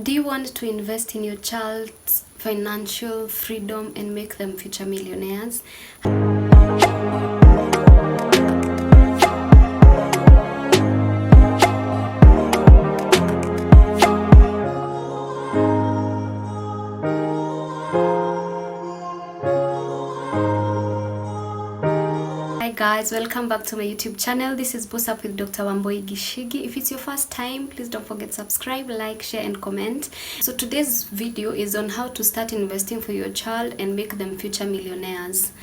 Do you want to invest in your child's financial freedom and make them future millionaires? Hi guys, welcome back to my YouTube channel. This is Boss Up with Dr. Wamboi Gishigi. If it's your first time, please don't forget to subscribe, like, share and comment. So today's video is on how to start investing for your child and make them future millionaires.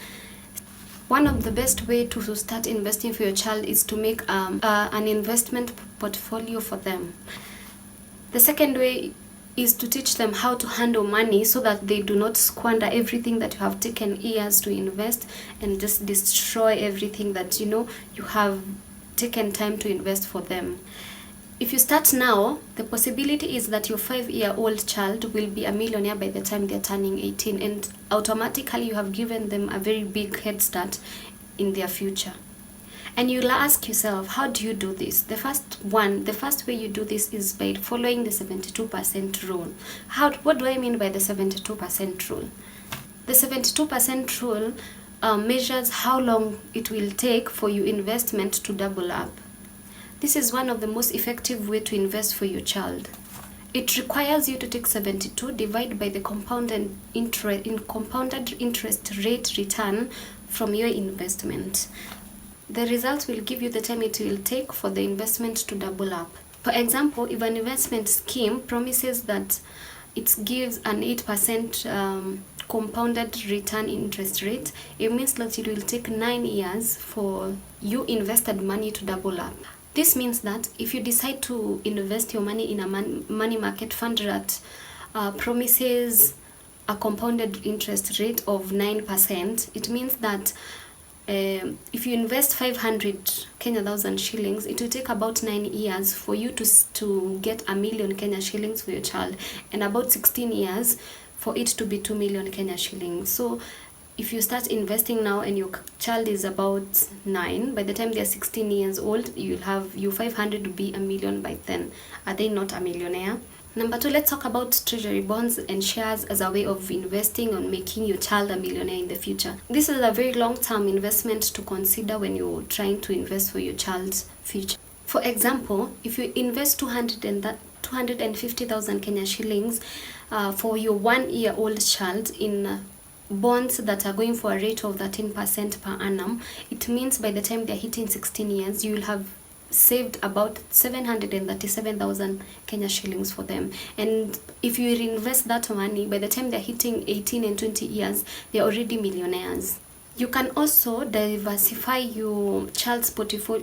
One of the best way to start investing for your child is to make an investment portfolio for them. The second way is to teach them how to handle money so that they do not squander everything that you have taken years to invest and just destroy everything that you have taken time to invest for them. If you start now, the possibility is that your 5-year-old child will be a millionaire by the time they're turning 18, and automatically you have given them a very big head start in their future. And you'll ask yourself, how do you do this? The first way you do this is by following the 72% rule. What do I mean by the 72% rule? The 72% rule measures how long it will take for your investment to double up. This is one of the most effective way to invest for your child. It requires you to take 72, divide by the compounded interest rate return from your investment. The results will give you the time it will take for the investment to double up. For example, if an investment scheme promises that it gives an 8% compounded return interest rate, it means that it will take 9 years for you invested money to double up. This means that if you decide to invest your money in a money market fund that promises a compounded interest rate of 9%, it means that if you invest 500 Kenya thousand shillings, it will take about 9 years for you to get 1 million Kenya shillings for your child, and about 16 years for it to be 2 million Kenya shillings. So if you start investing now and your child is about 9, by the time they're 16 years old, you'll have your 500 to be 1 million by then. Are they not a millionaire? Number 2, let's talk about treasury bonds and shares as a way of investing on making your child a millionaire in the future. This is a very long-term investment to consider when you're trying to invest for your child's future. For example, if you invest 250,000 Kenya shillings for your 1-year-old child in bonds that are going for a rate of 13% per annum, it means by the time they're hitting 16 years, you will have saved about 737,000 Kenya shillings for them. And if you reinvest that money, by the time they're hitting 18 and 20 years, they're already millionaires. You can also diversify your child's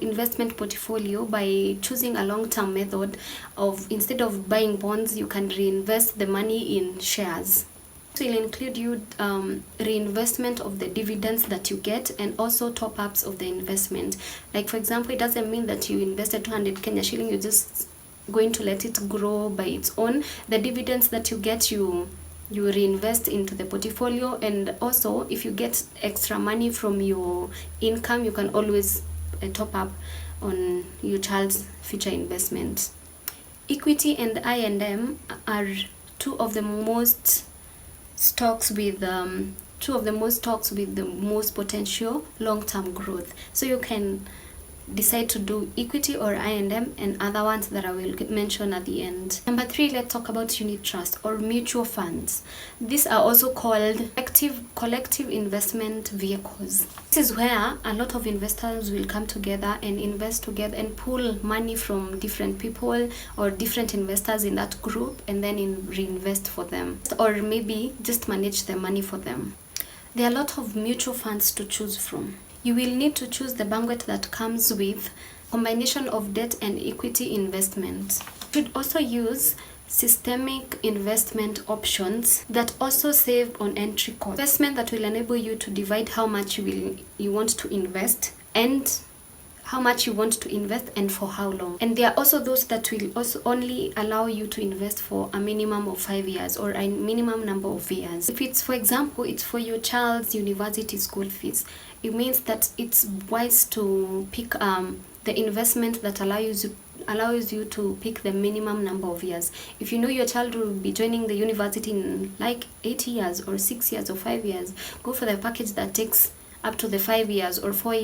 investment portfolio by choosing a long-term method of, instead of buying bonds, you can reinvest the money in shares. It will include you reinvestment of the dividends that you get and also top-ups of the investment. Like for example, it doesn't mean that you invested 200 Kenya shilling, you're just going to let it grow by its own. The dividends that you get, you reinvest into the portfolio, and also if you get extra money from your income, you can always top up on your child's future investment. Equity and I&M are two of the most stocks with the most potential long-term growth. So you can decide to do equity or I&M and other ones that I will mention at the end. Number 3, let's talk about unit trust or mutual funds. These are also called collective investment vehicles. This is where a lot of investors will come together and invest together and pool money from different people or different investors in that group, and then reinvest for them, or maybe just manage the money for them. There are a lot of mutual funds to choose from. You will need to choose the banquet that comes with combination of debt and equity investment. You should also use systemic investment options that also save on entry cost. Investment that will enable you to divide how much you want to invest and how much you want to invest and for how long. And there are also those that will also only allow you to invest for a minimum of 5 years or a minimum number of years. If it's, for example, it's for your child's university school fees, it means that it's wise to pick the investment that allows allows you to pick the minimum number of years. If you know your child will be joining the university in like 8 years or 6 years or 5 years, go for the package that takes up to the 5 years or 4,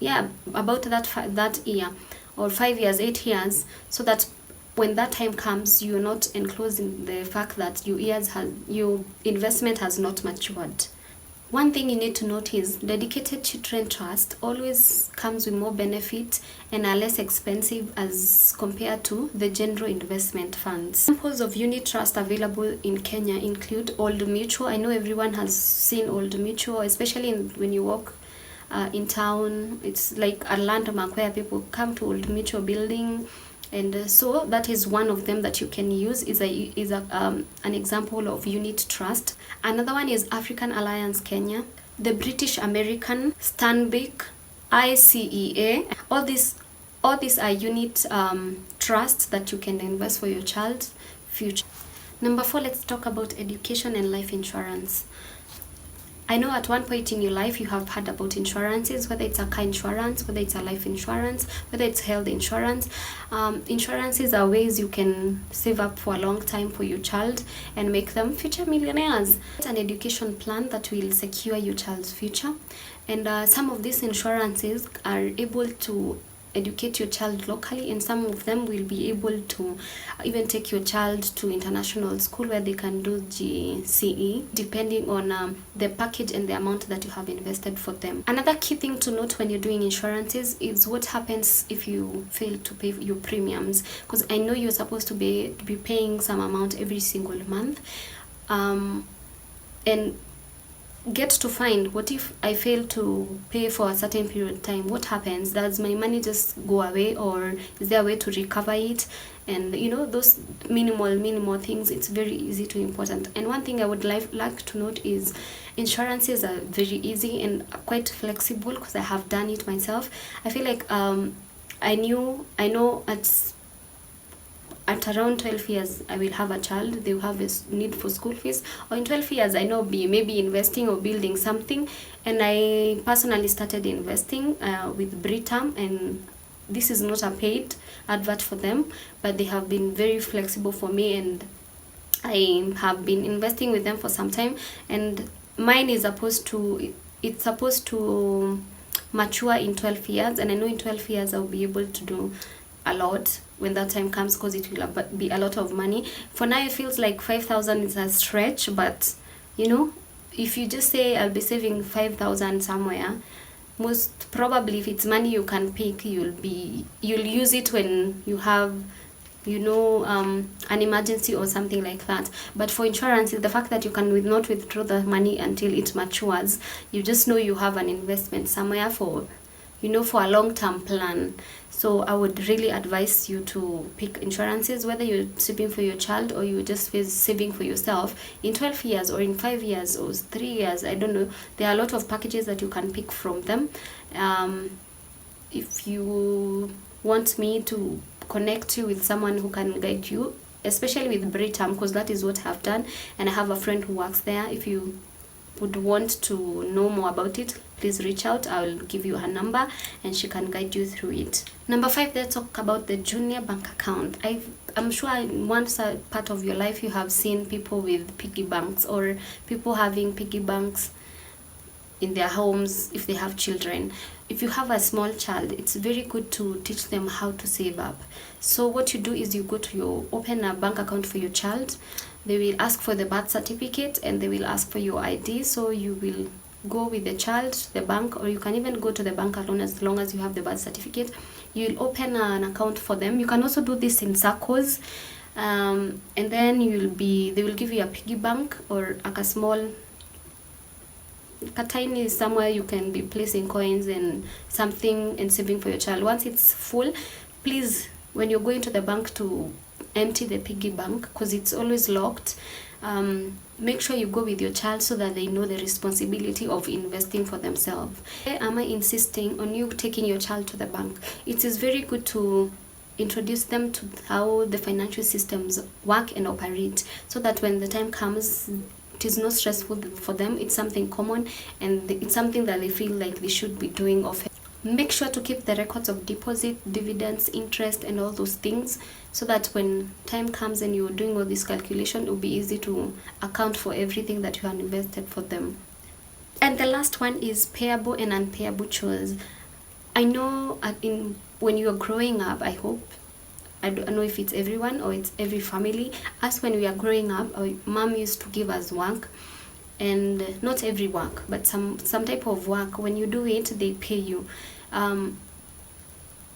yeah, about that year, or 5 years, 8 years, so that when that time comes, you're not enclosing the fact that your investment has not matured. One thing you need to note is dedicated children trust always comes with more benefit and are less expensive as compared to the general investment funds. Examples of unit trust available in Kenya include Old Mutual. I know everyone has seen Old Mutual, especially when you walk in town. It's like a landmark where people come to Old Mutual building. And so that is one of them that you can use, is an example of unit trust. Another one is African Alliance Kenya, the British American, Stanbic, ICEA. All these are unit trusts that you can invest for your child's future. Number 4, let's talk about education and life insurance. I know at one point in your life you have heard about insurances, whether it's a car insurance, whether it's a life insurance, whether it's health insurance. Insurances are ways you can save up for a long time for your child and make them future millionaires. It's an education plan that will secure your child's future. And some of these insurances are able to educate your child locally, and some of them will be able to even take your child to international school where they can do GCE, depending on the package and the amount that you have invested for them. Another key thing to note when you're doing insurances is what happens if you fail to pay your premiums, because I know you're supposed to be paying some amount every single month, and get to find, what if I fail to pay for a certain period of time? What happens? Does my money just go away, or is there a way to recover it? And those minimal things, it's very easy to important. And one thing I would like to note is insurances are very easy and quite flexible, because I have done it myself. I feel like I know at around 12 years I will have a child, they will have a need for school fees, or in 12 years I know maybe investing or building something. And I personally started investing with Britam, and this is not a paid advert for them, but they have been very flexible for me, and I have been investing with them for some time. And mine is supposed to mature in 12 years, and I know in 12 years I'll be able to do a lot when that time comes, because it will be a lot of money. For now it feels like 5,000 is a stretch, but if you just say I'll be saving 5,000 somewhere, most probably if it's money you can pick, you'll use it when you have an emergency or something like that. But for insurance, the fact that you can not withdraw the money until it matures, you just know you have an investment somewhere for a long-term plan. So I would really advise you to pick insurances, whether you're saving for your child or you're just saving for yourself, in 12 years or in 5 years or 3 years. I don't know. There are a lot of packages that you can pick from them. If you want me to connect you with someone who can guide you, especially with Britam, because that is what I've done, and I have a friend who works there. If you would want to know more about it, please reach out. I'll give you her number and she can guide you through it. Number 5, let's talk about the junior bank account. I'm sure once a part of your life you have seen people with piggy banks, or people having piggy banks in their homes if they have children. If you have a small child, it's very good to teach them how to save up. So what you do is you open a bank account for your child. They will ask for the birth certificate and they will ask for your ID. So you will go with the child to the bank, or you can even go to the bank alone as long as you have the birth certificate. You'll open an account for them. You can also do this in circles, and then they will give you a piggy bank, or like a small, a tiny somewhere you can be placing coins and something and saving for your child. Once it's full, please, when you're going to the bank to empty the piggy bank, because it's always locked, make sure you go with your child so that they know the responsibility of investing for themselves. Why am I insisting on you taking your child to the bank? It is very good to introduce them to how the financial systems work and operate, so that when the time comes, it is not stressful for them. It's something common, and it's something that they feel like they should be doing often. Make sure to keep the records of deposit, dividends, interest, and all those things, so that when time comes and you're doing all this calculation, it will be easy to account for everything that you have invested for them. And the last one is payable and unpayable chores. I know when you are growing up, I hope, I don't know if it's everyone or it's every family, us when we are growing up, our mom used to give us work, and not every work, but some type of work. When you do it, they pay you.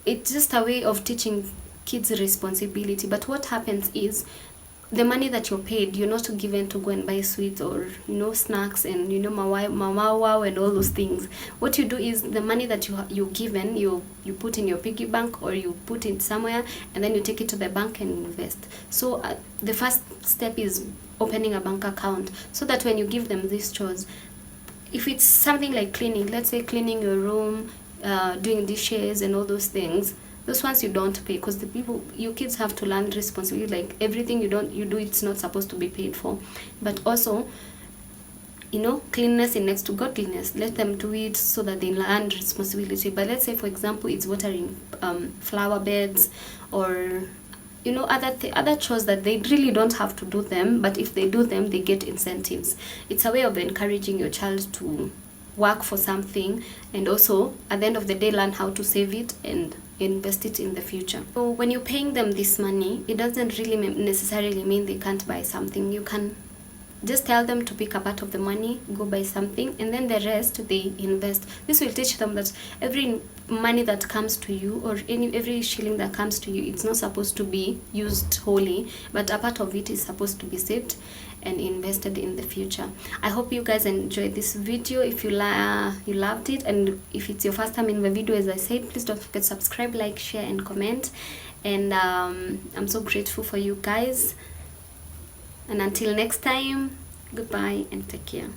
It's just a way of teaching kids responsibility. But what happens is, the money that you're paid, you're not given to go and buy sweets or snacks and mama wow and all those things. What you do is, the money that you're given, you put in your piggy bank, or you put it somewhere, and then you take it to the bank and invest. So the first step is opening a bank account, so that when you give them these chores, if it's something like cleaning, let's say cleaning your room, doing dishes and all those things, those ones you don't pay, because your kids have to learn responsibility. Like everything you do, it's not supposed to be paid for. But also, cleanliness is next to godliness. Let them do it so that they learn responsibility. But let's say, for example, it's watering flower beds, or other chores that they really don't have to do them, but if they do them, they get incentives. It's a way of encouraging your child to work for something, and also at the end of the day learn how to save it and invest it in the future. So when you're paying them this money, it doesn't really necessarily mean they can't buy something. You can just tell them to pick a part of the money, go buy something, and then the rest they invest. This will teach them that every money that comes to you, or every shilling that comes to you, it's not supposed to be used wholly, but a part of it is supposed to be saved and invested in the future. I hope you guys enjoyed this video. If you loved it, and if it's your first time in the video, as I said, please don't forget to subscribe, like, share, and comment. And I'm so grateful for you guys. And until next time, goodbye and take care.